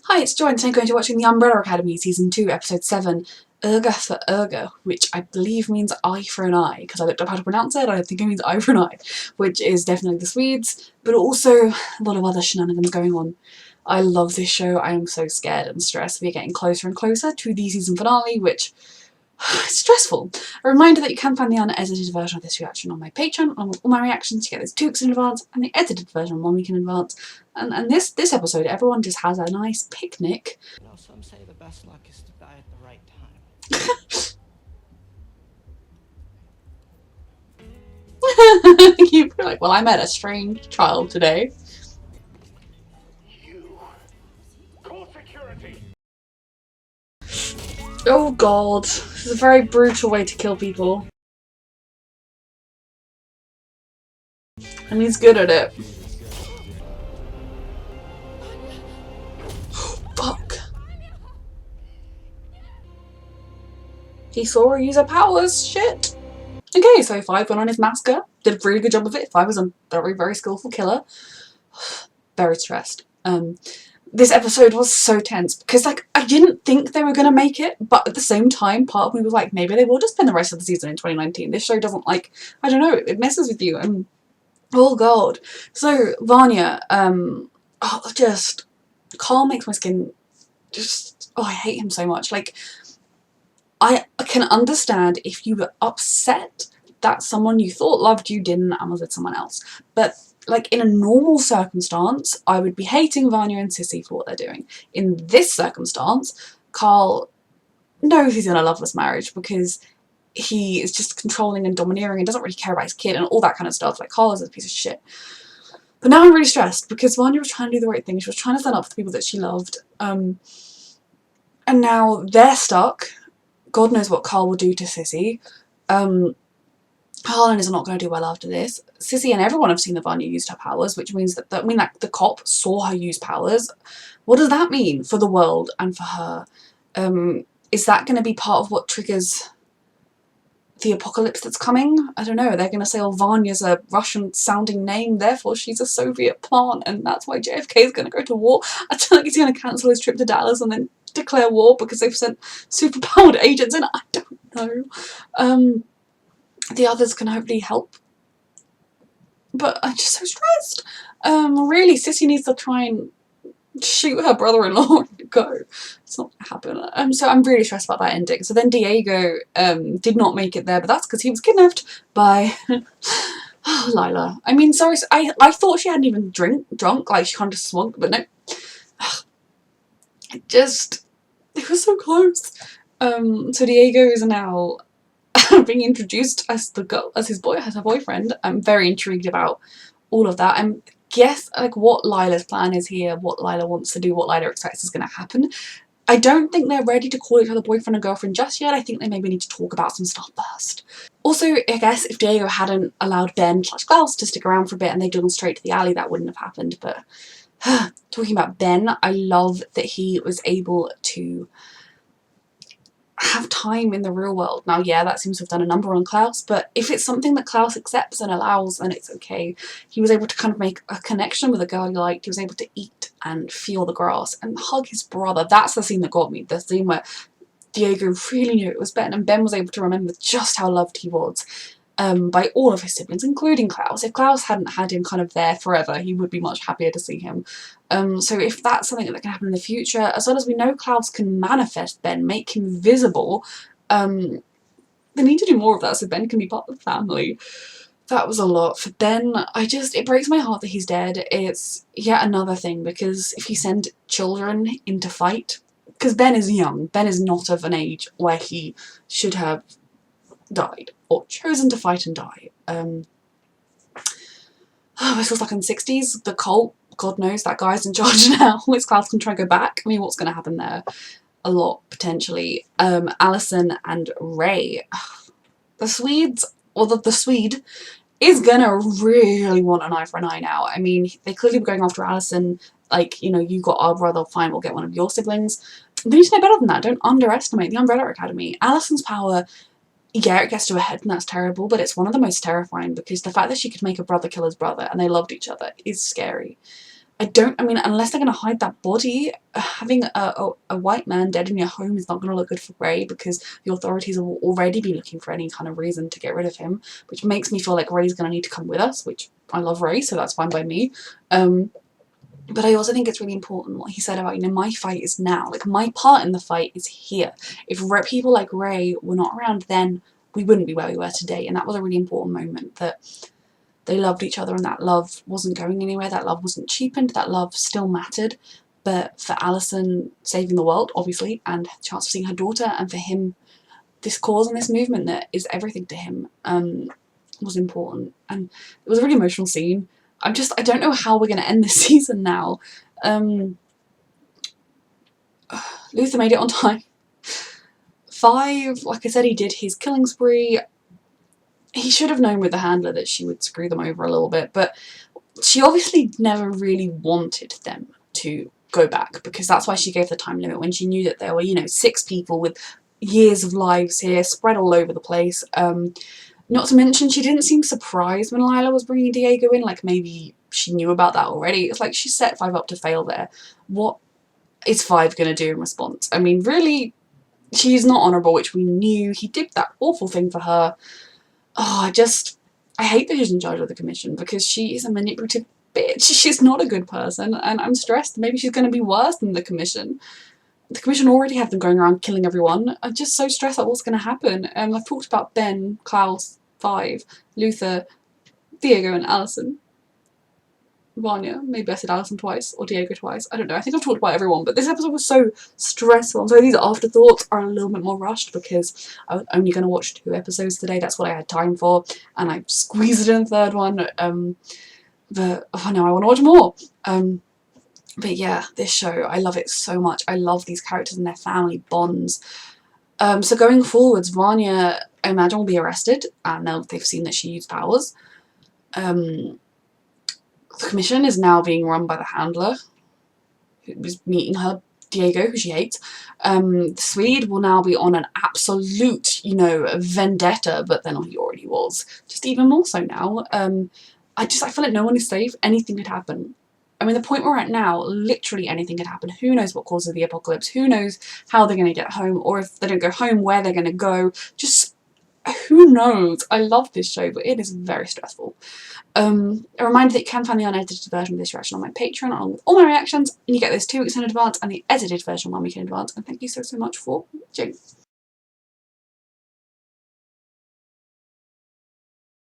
Hi, it's Joy and today I'm going to be watching The Umbrella Academy Season 2, Episode 7, Urga for Urga, which I believe means eye for an eye, because I looked up how to pronounce it. I think it means eye for an eye, which is definitely the Swedes, but also a lot of other shenanigans going on. I love this show. I am so scared and stressed. We're getting closer and closer to the season finale, which is stressful. A reminder that you can find the unedited version of this reaction on my Patreon, along with all my reactions. You get those 2 weeks in advance, and the edited version 1 week in advance. And this episode, everyone just has a nice picnic. You know, some say the best luck is to die at the right time. You'd be like, well, I met a strange child today. Call security. Oh god, this is a very brutal way to kill people. And he's good at it. Fuck. He saw her use her powers. Shit. Okay, so 5 went on his massacre. Did a really good job of it. 5 was a very, very skillful killer. Very stressed. This episode was so tense because, like, I didn't think they were going to make it, but at the same time, part of me was like, maybe they will just spend the rest of the season in 2019. This show doesn't, like, I don't know, it messes with you. And oh god. So, Vanya, just, Carl makes my skin just, I hate him so much. Like, I can understand if you were upset that someone you thought loved you didn't and was with someone else. But, like, in a normal circumstance, I would be hating Vanya and Sissy for what they're doing. In this circumstance, Carl knows he's in a loveless marriage because he is just controlling and domineering and doesn't really care about his kid and all that kind of stuff. Like, Carl is a piece of shit. But now I'm really stressed because Vanya was trying to do the right thing. She was trying to stand up for the people that she loved. And now they're stuck. God knows what Carl will do to Sissy. Harlan is not going to do well after this. Sissy and everyone have seen that Vanya used her powers, which means that the cop saw her use powers. What does that mean for the world and for her? Is that going to be part of what triggers the apocalypse that's coming? I don't know. They're going to say, oh, Vanya's a Russian-sounding name, therefore she's a Soviet plant, and that's why JFK is going to go to war. I feel like he's going to cancel his trip to Dallas and then declare war because they've sent superpowered agents in. I don't know. The others can hopefully help. But I'm just so stressed. Really, Sissy needs to try and shoot her brother-in-law and go. It's not gonna happen. So I'm really stressed about that ending. So then Diego did not make it there, but that's because he was kidnapped by Lila. I mean, sorry, I thought she hadn't even drunk, like she kind of swagged, but no. It was so close. So Diego is now being introduced as her boyfriend. I'm very intrigued about all of that. I'm guess like what Lila's plan is here, what Lila wants to do, what Lila expects is going to happen. I don't think they're ready to call each other boyfriend and girlfriend just yet. I think they maybe need to talk about some stuff first. Also, I guess if Diego hadn't allowed Ben / Klaus to stick around for a bit and they'd gone straight to the alley, that wouldn't have happened. But talking about Ben, I love that he was able to have time in the real world. Now, yeah, that seems to have done a number on Klaus, but if it's something that Klaus accepts and allows, then it's okay. He was able to kind of make a connection with a girl he liked. He was able to eat and feel the grass and hug his brother. That's the scene that got me. The scene where Diego really knew it was Ben, and Ben was able to remember just how loved he was by all of his siblings, including Klaus. If Klaus hadn't had him kind of there forever, he would be much happier to see him. So if that's something that can happen in the future, as well as we know Klaus can manifest Ben, make him visible, they need to do more of that so Ben can be part of the family. That was a lot. For Ben, it breaks my heart that he's dead. It's yet another thing, because if you send children into fight, because Ben is young, Ben is not of an age where he should have died or chosen to fight and die. This was like in the 60s, the cult, God knows, that guy's in charge now. Is Klaus can try and go back? I mean, what's going to happen there? A lot, potentially. Allison and Ray. The Swedes, or the Swede, is gonna really want an eye for an eye now. I mean, they clearly were going after Allison, like, you know, you got our brother, fine, we'll get one of your siblings. They need to know better than that. Don't underestimate the Umbrella Academy. Allison's power, yeah, it gets to her head and that's terrible, but it's one of the most terrifying because the fact that she could make a brother kill his brother and they loved each other is scary. I mean, unless they're going to hide that body, having a white man dead in your home is not going to look good for Ray, because the authorities will already be looking for any kind of reason to get rid of him, which makes me feel like Ray's going to need to come with us, which I love Ray, so that's fine by me. But I also think it's really important what he said about, my fight is now. Like, my part in the fight is here. If people like Ray were not around then, we wouldn't be where we were today. And that was a really important moment, that they loved each other and that love wasn't going anywhere, that love wasn't cheapened, that love still mattered. But for Allison saving the world, obviously, and the chance of seeing her daughter, and for him, this cause and this movement that is everything to him, was important. And it was a really emotional scene. I don't know how we're going to end this season now. Luther made it on time. 5, like I said, he did his killing spree. He should have known with the handler that she would screw them over a little bit, but she obviously never really wanted them to go back, because that's why she gave the time limit, when she knew that there were, 6 people with years of lives here spread all over the place. Not to mention, she didn't seem surprised when Lila was bringing Diego in, like maybe she knew about that already. It's like she set 5 up to fail there. What is 5 going to do in response? I mean, really, she's not honourable, which we knew. He did that awful thing for her. Oh, I hate that she's in charge of the commission, because she is a manipulative bitch. She's not a good person, and I'm stressed. Maybe she's going to be worse than the commission. The commission already have them going around killing everyone. I'm just so stressed about what's going to happen. I've talked about Ben, Klaus, 5, Luther, Diego and Allison. Vanya, maybe I said Allison twice, or Diego twice, I don't know. I think I've talked about everyone, but this episode was so stressful. So these afterthoughts are a little bit more rushed, because I was only going to watch 2 episodes today. That's what I had time for, and I squeezed it in the 3rd one. But now I want to watch more. But yeah, this show, I love it so much. I love these characters and their family bonds. So going forwards, Vanya, I imagine, will be arrested, and now they've seen that she used powers. The commission is now being run by the handler, who was meeting her, Diego, who she hates. The Swede will now be on an absolute, vendetta, but then he already was. Just even more so now. I feel like no one is safe. Anything could happen. I mean, the point we're at now, literally anything could happen. Who knows what causes the apocalypse? Who knows how they're going to get home? Or if they don't go home, where they're going to go? Just, who knows? I love this show, but it is very stressful. A reminder that you can find the unedited version of this reaction on my Patreon, along with all my reactions, and you get those 2 weeks in advance and the edited version 1 week in advance. And thank you so much for watching.